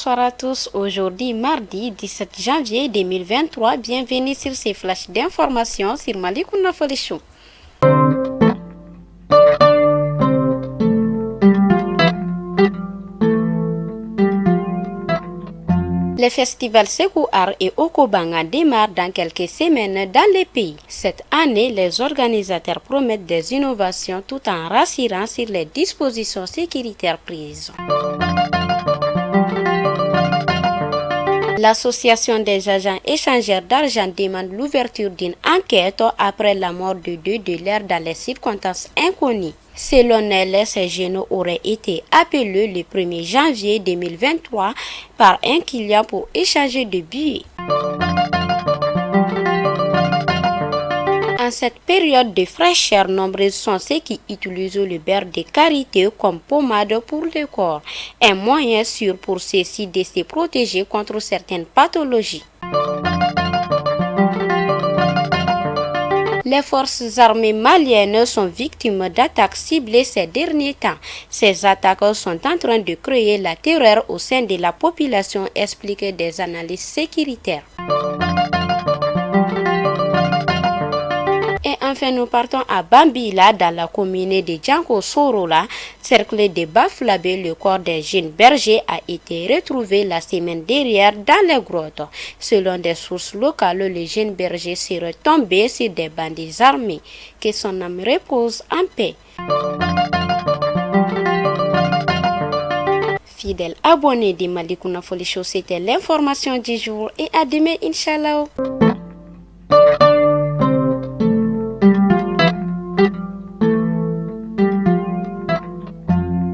bonsoir à tous. Aujourd'hui, mardi 17 janvier 2023, bienvenue sur ces flashs d'informations sur Malikouna Show. Les festivals Sekou Art et Okobanga démarrent dans quelques semaines dans les pays. Cette année, les organisateurs promettent des innovations tout en rassurant sur les dispositions sécuritaires prises. L'Association des agents échangeurs d'argent demande l'ouverture d'une enquête après la mort de deux dealers dans les circonstances inconnues. Selon elle, ces jeunes auraient été appelés le 1er janvier 2023 par un client pour échanger de billets. En cette période de fraîcheur, nombreux sont ceux qui utilisent le beurre de karité comme pommade pour le corps, un moyen sûr pour ceux-ci de se protéger contre certaines pathologies. Les forces armées maliennes sont victimes d'attaques ciblées ces derniers temps. Ces attaques sont en train de créer la terreur au sein de la population, expliquent des analystes sécuritaires. Et enfin, nous partons à Bambila, dans la commune de Django-Sorola, cerclé de Baflabé. Le corps d'un jeune berger a été retrouvé la semaine dernière dans les grottes. Selon des sources locales, le jeune berger serait tombé sur des bandits armés. Que son âme repose en paix. Fidèles abonnés de Malikouna Show, c'était l'information du jour et à demain, Inch'Allah.